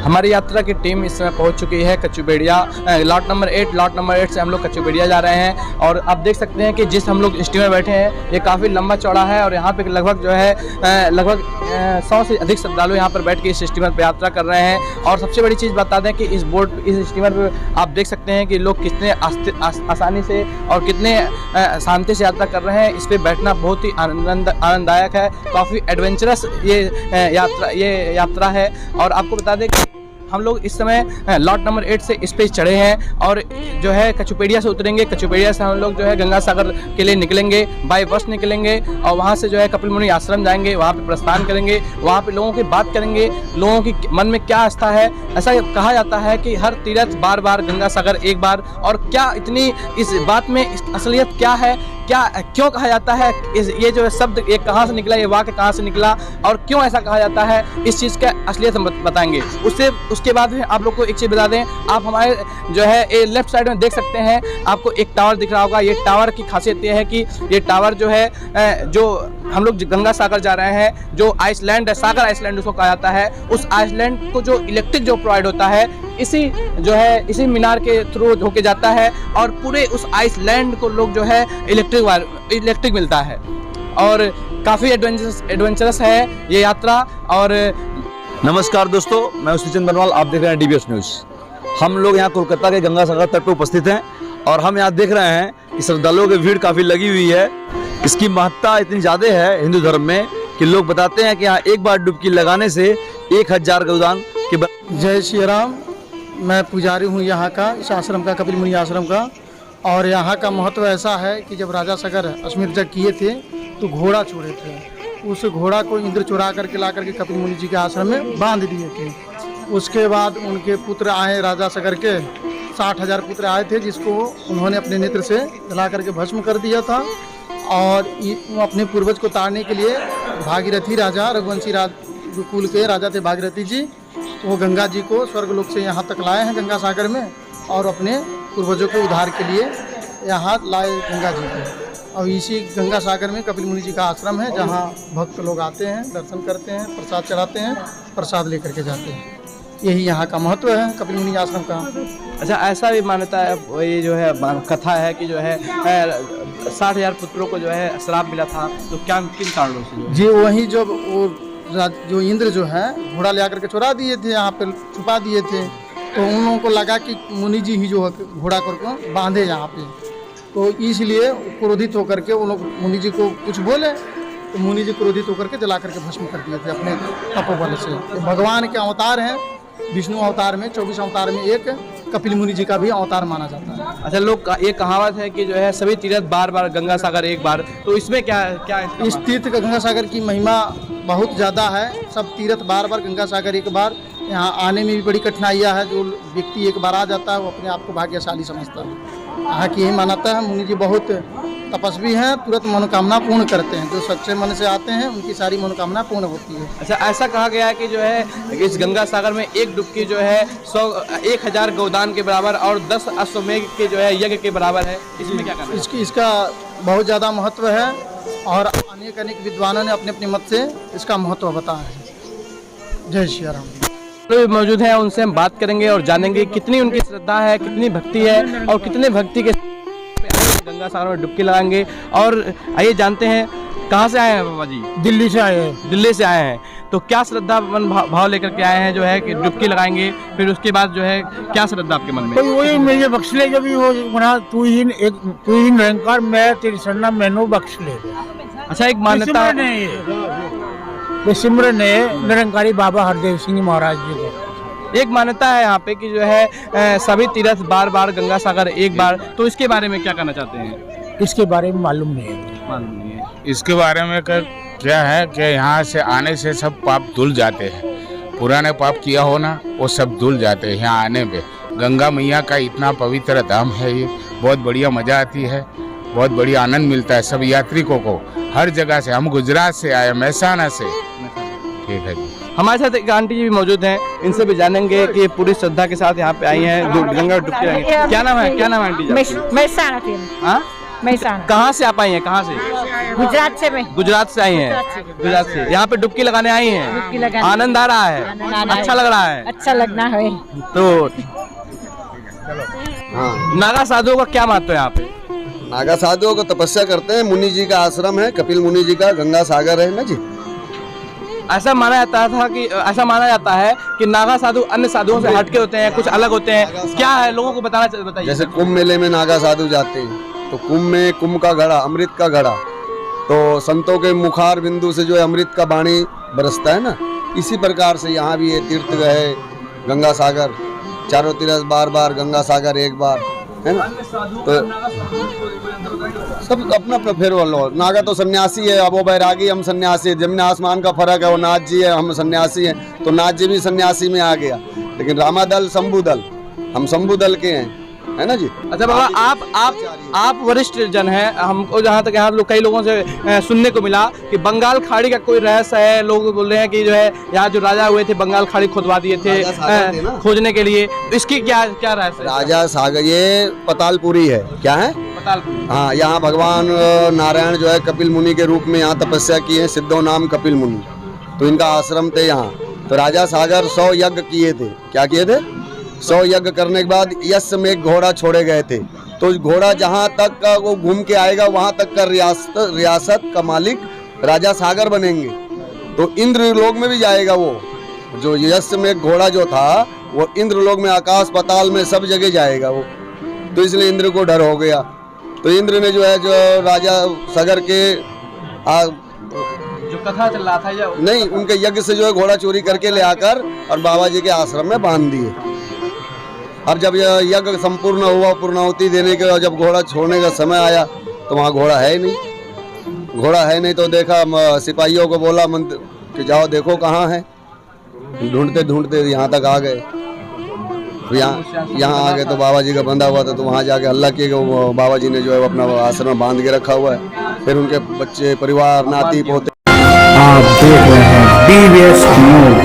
हमारी यात्रा की टीम इस समय पहुंच चुकी है कचुबेड़िया, लॉट नंबर 8 से हम लोग कचुबेड़िया जा रहे हैं। और आप देख सकते हैं कि जिस हम लोग स्टीमर बैठे हैं ये काफ़ी लंबा चौड़ा है और यहाँ पे लगभग जो है लगभग 100 से अधिक श्रद्धालु यहाँ पर बैठ के इस स्टीमर पर यात्रा कर रहे हैं। और सबसे बड़ी चीज़ बता दें कि इस स्टीमर पर आप देख सकते हैं कि लोग कितने आसानी से और कितने शांति से यात्रा कर रहे हैं। इस पर बैठना बहुत ही आनंददायक है, काफ़ी एडवेंचरस ये यात्रा है। और आपको बता दें कि हम लोग इस समय लॉट नंबर 8 से इस पे चढ़े हैं और जो है कचुपेड़िया से उतरेंगे। कचुपेड़िया से हम लोग जो है गंगा सागर के लिए निकलेंगे, बाय बस निकलेंगे और वहाँ से जो है कपिल मुनि आश्रम जाएंगे, वहाँ पे प्रस्थान करेंगे, वहाँ पे लोगों की बात करेंगे, लोगों की मन में क्या आस्था है। ऐसा कहा जाता है कि हर तीर्थ बार बार, गंगा सागर एक बार। और क्या इतनी इस बात में असलियत क्या है, क्या क्यों कहा जाता है, ये जो शब्द ये कहाँ से निकला, ये वाक्य कहाँ से निकला और क्यों ऐसा कहा जाता है, इस चीज़ का असलियत हम बताएंगे। उसके बाद आप लोग को एक चीज़ बता दें, आप हमारे जो है ये लेफ्ट साइड में देख सकते हैं, आपको एक टावर दिख रहा होगा। ये टावर की खासियत ये है कि ये टावर जो है जो हम लोग गंगा सागर जा रहे हैं, जो आइसलैंड है, सागर आइसलैंड उसको कहा जाता है, उस आइसलैंड को जो इलेक्ट्रिक जो प्रोवाइड होता है इसी मीनार के थ्रू होके जाता है और पूरे उस आइसलैंड को लोग जो है इलेक्ट्रिक मिलता है। और काफ़ी एडवेंचरस है ये यात्रा। और नमस्कार दोस्तों, मैं उसीचंद बनवाल, आप देख रहे हैं डीबीएस न्यूज़। हम लोग यहाँ कोलकाता के गंगा सागर तट पर उपस्थित हैं और हम यहाँ देख रहे हैं कि श्रद्धालुओं की भीड़ काफ़ी लगी हुई है। इसकी महत्ता इतनी ज़्यादा है हिंदू धर्म में कि लोग बताते हैं कि यहाँ एक बार डुबकी लगाने से 1000 गौदान के। जय श्री राम। मैं पुजारी हूँ यहाँ का, इस आश्रम का, कपिल मुनि आश्रम का। और यहाँ का महत्व ऐसा है कि जब राजा सागर अश्वमेध यज्ञ किए थे तो घोड़ा छोड़े थे। उस घोड़ा को इंद्र चुरा करके ला करके कपिल मुनि जी के आश्रम में बांध दिए थे। उसके बाद उनके पुत्र आए, राजा सागर के 60,000 पुत्र आए थे, जिसको उन्होंने अपने नेत्र से जला करके भस्म कर दिया था। और अपने पूर्वज को ताड़ने के लिए भागीरथी राजा, रघुवंशी कुल के राजा थे भागीरथी जी, वो गंगा जी को स्वर्गलोक से यहाँ तक लाए हैं गंगा सागर में और अपने पूर्वजों के उद्धार के लिए यहाँ लाए गंगा जी को। और इसी गंगा सागर में कपिल मुनि जी का आश्रम है, जहाँ भक्त लोग आते हैं, दर्शन करते हैं, प्रसाद चढ़ाते हैं, प्रसाद लेकर के जाते हैं। यही यहाँ का महत्व है कपिल मुनि आश्रम का। अच्छा, ऐसा भी मान्यता है, ये जो है कथा है कि जो है 60,000 पुत्रों को जो है श्राप मिला था, तो क्या किन कारणों से? जी वही जो इंद्र जो है घोड़ा ले आकर के चुरा दिए थे, यहाँ पे छुपा दिए थे, तो उन लोगों को लगा कि मुनि जी ही जो है घोड़ा करके बांधे यहाँ पे, तो इसलिए क्रोधित होकर के वो लोग मुनि जी को कुछ बोले, तो मुनि जी क्रोधित होकर के जला करके भस्म कर दिए थे अपने तपोबल से। भगवान के अवतार हैं, विष्णु अवतार में 24 अवतार में एक कपिल मुनि जी का भी अवतार माना जाता है। अच्छा, लोग ये कहावत है कि जो है सभी तीर्थ बार बार, गंगा सागर एक बार, तो इसमें क्या इस तीर्थ गंगा सागर की महिमा बहुत ज़्यादा है। सब तीर्थ बार बार, गंगा सागर एक बार। यहाँ आने में भी बड़ी कठिनाइयाँ है। जो व्यक्ति एक बार आ जाता है वो अपने आप को भाग्यशाली समझता है। यहाँ की यही मान्यता है। मुनि जी बहुत तपस्वी हैं, तुरंत मनोकामना पूर्ण करते हैं। जो सच्चे मन से आते हैं उनकी सारी मनोकामना पूर्ण होती है। अच्छा, ऐसा कहा गया है कि जो है इस गंगा सागर में एक डुबकी जो है 1000 गौदान के बराबर और 10 अश्वमेध के जो है यज्ञ के बराबर है। इसमें क्या कहना है? इसका बहुत ज़्यादा महत्व है और अनेक विद्वानों ने अपने अपने मत से इसका महत्व बताया है। जय श्री राम। तो मौजूद हैं, उनसे हम बात करेंगे और जानेंगे कितनी उनकी श्रद्धा है, कितनी भक्ति है और कितने भक्ति के गंगा सागर में डुबकी लगाएंगे। और आइए जानते हैं, कहाँ से आए हैं बाबा जी? दिल्ली से आए हैं। दिल्ली से आए हैं, तो क्या श्रद्धा मन भाव लेकर के आए हैं जो है कि डुबकी लगाएंगे, फिर उसके बाद जो है क्या श्रद्धा आपके मन में? तो वही मुझे बख्श ले, जब वो बना तू ही निरंकार, मैं तेरी शरणा मैनू बख्श ले। अच्छा, एक मान्यता है, सिमरन है निरंकारी बाबा हरदेव सिंह महाराज जी को। एक मान्यता है यहाँ पे कि जो है सभी तीर्थ बार बार, गंगा सागर एक बार, तो इसके बारे में क्या कहना चाहते हैं? इसके बारे में मालूम नहीं है। इसके बारे में क्या है कि यहाँ से आने से सब पाप धुल जाते हैं। पुराने पाप किया हो ना, वो सब धुल जाते हैं यहाँ आने पे। गंगा मैया का इतना पवित्र धाम है ये, बहुत बढ़िया मज़ा आती है, बहुत बढ़िया आनंद मिलता है सब यात्रिकों को। हर जगह से, हम गुजरात से आए, महसाना से। ठीक है जी। हमारे साथ एक आंटी जी भी मौजूद हैं, इनसे भी जानेंगे कि पूरी श्रद्धा के साथ यहाँ पे आई हैं, गंगा डुबकी लगाएंगे। क्या नाम है आंटी जी? महसाना। हाँ, महसाना। कहाँ से आप आई हैं? कहाँ से? गुजरात से मैं गुजरात से आई हैं, गुजरात से यहाँ पे डुबकी लगाने आई डुबकी हैं। लगाने। आनंद आ रहा है, आनंद आ रहा है। अच्छा लग रहा है। अच्छा लगना है। तो हाँ, नागा साधुओं का क्या महत्व है यहाँ पे? नागा साधुओं को तपस्या करते हैं। मुनि जी का आश्रम है, कपिल मुनि जी का, गंगा सागर है ना जी। ऐसा माना जाता है कि नागा साधु अन्य साधुओं से हटके होते हैं, कुछ अलग होते हैं। क्या है, लोगों को बताइए। जैसे कुंभ मेले में नागा साधु जाते हैं, तो कुंभ में कुंभ का घड़ा, अमृत का घड़ा, तो संतों के मुखार बिंदु से जो है अमृत का वाणी बरसता है ना, इसी प्रकार से यहाँ भी ये तीर्थ है गंगा सागर, चारों तीर्थ बार बार, गंगा सागर एक बार, है ना। तो सब अपना अपना फेर वालो। नागा तो सन्यासी है, अब वो बैरागी, हम सन्यासी है, जमीन आसमान का फर्क है। वो नाथ जी है, हम सन्यासी हैं, तो नाथ जी भी सन्यासी में आ गया। लेकिन रामादल शंभू दल, हम शंभू दल के हैं, है ना जी। अच्छा बाबा, आप वरिष्ठ जन हैं, हमको जहाँ तक यहाँ कई लोगों से सुनने को मिला कि बंगाल खाड़ी का कोई रहस्य है। लोग बोल रहे हैं कि जो है यहाँ जो राजा हुए थे बंगाल खाड़ी खुदवा दिए थे खोजने के लिए, तो इसकी क्या रहस्य है? राजा सागर ये पतालपुरी है, क्या है पतालपुरी। हाँ, यहाँ भगवान नारायण जो है कपिल मुनि के रूप में यहाँ तपस्या किए, सिद्धो नाम कपिल मुनि, तो इनका आश्रम थे यहाँ। तो राजा सागर 100 यज्ञ किए थे। क्या किए थे? 100 यज्ञ करने के बाद यश में एक घोड़ा छोड़े गए थे। तो घोड़ा जहाँ तक का वो घूम के आएगा, वहाँ तक का रियासत का मालिक राजा सागर बनेंगे। तो इंद्रलोक में भी जाएगा वो, जो यश में एक घोड़ा जो था वो इंद्रलोक में, आकाश पाताल में सब जगह जाएगा वो। तो इसलिए इंद्र को डर हो गया। तो इंद्र ने जो है, जो राजा सागर के जो कथा चल रहा था या नहीं, उनके यज्ञ से जो है घोड़ा चोरी करके ले आकर और बाबा जी के आश्रम में बांध दिए। अब जब यह यज्ञ संपूर्ण हुआ, पूर्णाहुति देने के, जब घोड़ा छोड़ने का समय आया तो वहाँ घोड़ा है नहीं। घोड़ा है नहीं तो देखा, सिपाहियों को बोला मंत्र कि जाओ देखो कहाँ है। ढूंढते ढूंढते यहाँ तक आ गए। यहाँ आ गए तो बाबा जी का बंधा हुआ था, तो वहाँ जाके हल्ला किए कि बाबा जी ने जो है अपना आश्रम बांध के रखा हुआ है। फिर उनके बच्चे, परिवार, नाती पोते। आप देख रहे हैं DBS न्यूज।